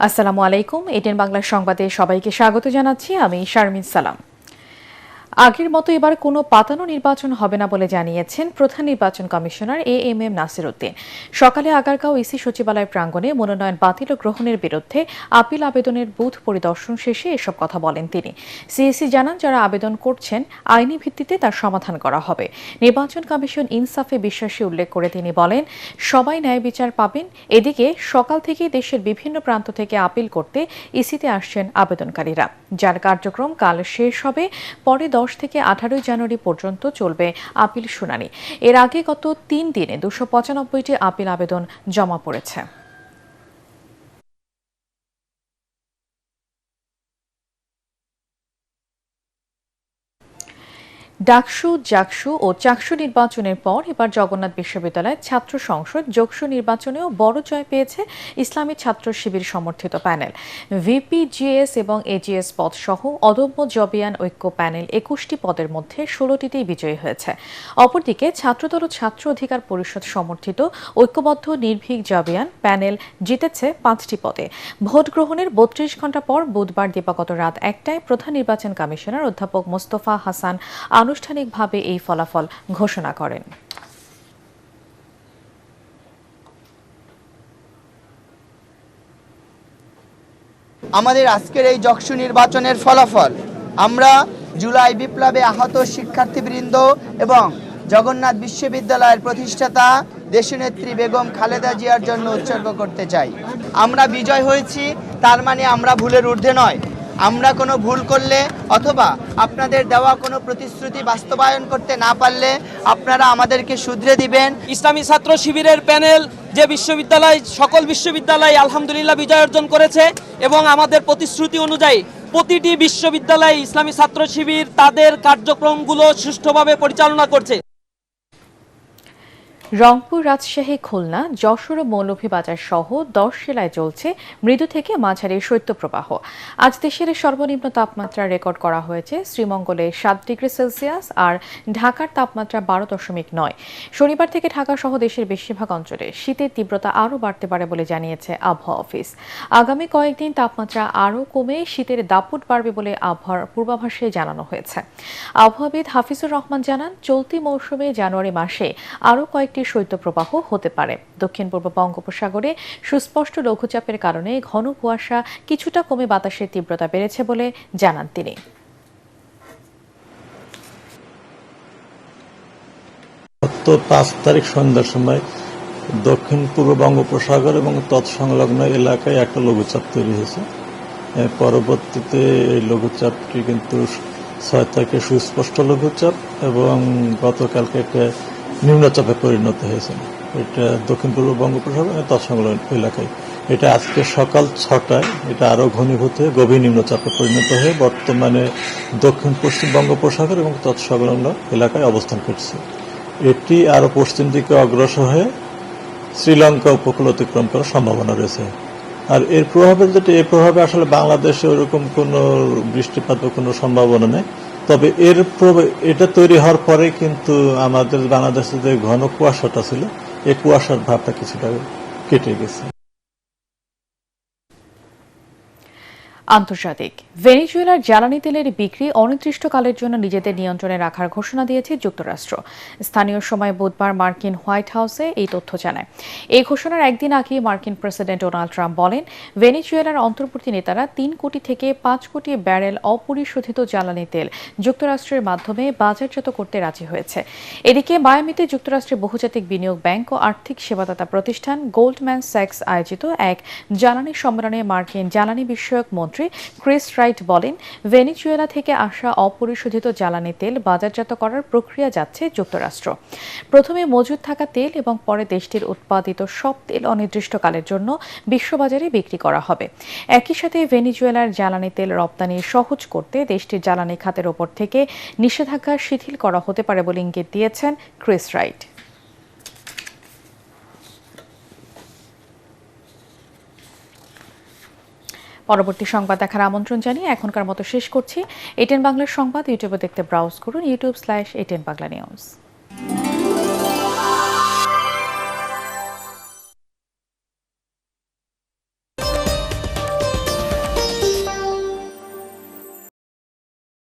আসসালামু আলাইকুম। এটিএন বাংলার সংবাদে সবাইকে স্বাগত জানাচ্ছি। আমি শারমিন সালাম। আগের মতো এবার কোনো পাতানো নির্বাচন হবে না বলে জানিয়েছেন প্রধান নির্বাচন কমিশনার এএমএম নাসির উদ্দিন। সকালে আগারগাঁও ইসি সচিবালয় প্রাঙ্গণে মনোনয়ন বাতিল ও গ্রহণের বিরুদ্ধে আপিল আবেদনের বুথ পরিদর্শন শেষে এসব কথা বলেন তিনি। সিএসি জানান, যারা আবেদন করছেন আইনি ভিত্তিতে তার সমাধান করা হবে। নির্বাচন কমিশন ইনসাফে বিশ্বাসী উল্লেখ করে তিনি বলেন, সবাই ন্যায় বিচার পাবেন। এদিকে সকাল থেকেই দেশের বিভিন্ন প্রান্ত থেকে আপিল করতে ইসিতে আসছেন আবেদনকারীরা, যার কার্যক্রম কাল শেষ হবে। পরে 10 থেকে 18 জানুয়ারি পর্যন্ত চলবে আপিল শুনানি। এর আগে গত 3 দিনে 295টি আপিল আবেদন জমা পড়েছে। ডাকসু, জাকসু ও চাকসু নির্বাচনের পর এবার জগন্নাথ বিশ্ববিদ্যালয়ের ছাত্র সংসদ যোগসু নির্বাচনেও বড় জয় পেয়েছে ইসলামী ছাত্র শিবির সমর্থিত প্যানেল। ভিপি, জিএস এবং এজিএস পদ সহ অদম্য জবিয়ান ঐক্য প্যানেল 21টি পদের মধ্যে 16টিতেই বিজয়ী হয়েছে। অপরদিকে ছাত্রদল ও ছাত্র অধিকার পরিষদ সমর্থিত ঐক্যবদ্ধ নির্ভীক জবিয়ান প্যানেল জিতেছে 5টি পদে। ভোট গ্রহণের 32 ঘণ্টা পর বুধবার দিবাগত রাত 1টায় প্রধান নির্বাচন কমিশনার অধ্যাপক মোস্তফা হাসান আনুষ্ঠানিকভাবে এই ফলাফল ঘোষণা করেন। আমাদের আজকের এই যকসু নির্বাচনের ফলাফল আমরা জুলাই বিপ্লবে আহত শিক্ষার্থীবৃন্দ এবং জগন্নাথ বিশ্ববিদ্যালয়ের প্রতিষ্ঠাতা দেশনেত্রী বেগম খালেদা জিয়ার জন্য উৎসর্গ করতে চাই। আমরা বিজয় হয়েছি, তার মানে আমরা ভুলের ঊর্ধ্বে নয়। আমরা কোনো ভুল করলে অথবা আপনাদের দেওয়া কোনো প্রতিশ্রুতি বাস্তবায়ন করতে না পারলে আপনারা আমাদেরকে শুধরে দিবেন। ইসলামী ছাত্র শিবিরের প্যানেল যে বিশ্ববিদ্যালয়, সকল বিশ্ববিদ্যালয় আলহামদুলিল্লাহ বিজয় অর্জন করেছে এবং আমাদের প্রতিশ্রুতি অনুযায়ী প্রতিটি বিশ্ববিদ্যালয়ে ইসলামী ছাত্র শিবির তাদের কার্যক্রমগুলো সুষ্ঠুভাবে পরিচালনা করছে। রংপুর, রাজশাহী, খুলনা, যশোর ও মৌলভীবাজার সহ 10 জেলায় চলছে মৃদু থেকে মাঝারি শৈত্যপ্রবাহ। আজ দেশের সর্বনিম্ন তাপমাত্রা রেকর্ড করা হয়েছে শ্রীমঙ্গলে 7 ডিগ্রি সেলসিয়াস আর ঢাকার তাপমাত্রা 12.9। শনিবার থেকে ঢাকা সহ দেশের বেশিরভাগ অঞ্চলে শীতের তীব্রতা আরও বাড়তে পারে বলে জানিয়েছে আবহাওয়া অফিস। আগামী কয়েকদিন তাপমাত্রা আরও কমে শীতের দাপট বাড়বে বলে আবহাওয়ার পূর্বাভাসে জানানো হয়েছে। আবহাওয়াবিদ হাফিজুর রহমান জানান, চলতি মৌসুমে জানুয়ারি মাসে আরও কয়েকটি শৈত্যপ্রবাহ হতে পারে। দক্ষিণ পূর্ব বঙ্গোপসাগরে সুস্পষ্ট লঘুচাপের কারণে ঘন কুয়াশা কিছুটা কমে বাতাসের তীব্রতা বেড়েছে বলে জানান তিনি। 5 তারিখ সন্ধ্যার সময় দক্ষিণ পূর্ব বঙ্গোপসাগর এবং তৎসংলগ্ন এলাকায় একটা লঘুচাপ তৈরি হয়েছে। পরবর্তীতে এই লঘুচাপটি কিন্তু 6 তারিখে সুস্পষ্ট লঘুচাপ এবং গতকালকে একটা নিম্নচাপে পরিণত হয়েছে। এটা দক্ষিণ পূর্ব বঙ্গোপসাগর তৎসংলগ্ন এলাকায়। এটা আজকে সকাল 6টায় এটা আরও ঘনীভূত হয়ে গভীর নিম্নচাপে পরিণত হয়ে বর্তমানে দক্ষিণ পশ্চিম বঙ্গোপসাগর এবং তৎসংলগ্ন এলাকায় অবস্থান করছে। এটি আরও পশ্চিম দিকে অগ্রসর হয়ে শ্রীলঙ্কা উপকূল অতিক্রম করার সম্ভাবনা রয়েছে। আর এর প্রভাবে আসলে বাংলাদেশে ওরকম কোনো বৃষ্টিপাত বা কোনো সম্ভাবনা নেই। তবে এটা তৈরি হওয়ার পরে কিন্তু আমাদের বাংলাদেশে যে ঘন কুয়াশাটা ছিল, এই কুয়াশার ভাবটা কিছুটা কেটে গেছে। আন্তর্জাতিক, ভেনেজুয়েলার জ্বালানি তেলের বিক্রি অনির্দিষ্টকালের জন্য নিজেদের নিয়ন্ত্রণে রাখার ঘোষণা দিয়েছে যুক্তরাষ্ট্র। স্থানীয় সময় বুধবার মার্কিন হোয়াইট হাউসে এই তথ্য জানায়। এই ঘোষণার একদিন আগে মার্কিন প্রেসিডেন্ট ডোনাল্ড ট্রাম্প বলেন, ভেনেজুয়েলার অন্তর্বর্তী নেতারা 3 কোটি থেকে 5 কোটি ব্যারেল অপরিশোধিত জ্বালানি তেল যুক্তরাষ্ট্রের মাধ্যমে বাজারজাত করতে রাজি হয়েছে। এদিকে মায়ামিতে যুক্তরাষ্ট্রের বহুজাতিক বিনিয়োগ ব্যাংক ও আর্থিক সেবাদাতা প্রতিষ্ঠান গোল্ডম্যান স্যাক্স আয়োজিত এক জ্বালানি সম্মেলনে মার্কিন জ্বালানি বিষয়ক মন্ত্রী ক্রিস রাইট বলেন, ভেনেজুয়েলা থেকে আসা অপরিশোধিত জ্বালানি তেল বাজারজাত করার প্রক্রিয়া যাচ্ছে যুক্তরাষ্ট্র। প্রথমে মজুদ থাকা তেল এবং পরে দেশটির উৎপাদিত সব তেল অনির্দিষ্টকালের জন্য বিশ্ববাজারে বিক্রি করা হবে। একই সাথে ভেনেজুয়েলার জ্বালানি তেল রপ্তানি সহজ করতে দেশটির জ্বালানি খাতের ওপর থেকে নিষেধাজ্ঞা শিথিল করা হতে পারে বলে ইঙ্গিত দিয়েছেন ক্রিস রাইট। পরবর্তী সংবাদ দেখার আমন্ত্রণ জানিয়ে এখনকার মতো শেষ করছি। এটিএন বাংলার সংবাদ ইউটিউবে দেখতে ব্রাউজ করুন youtube/ATN Bangla News।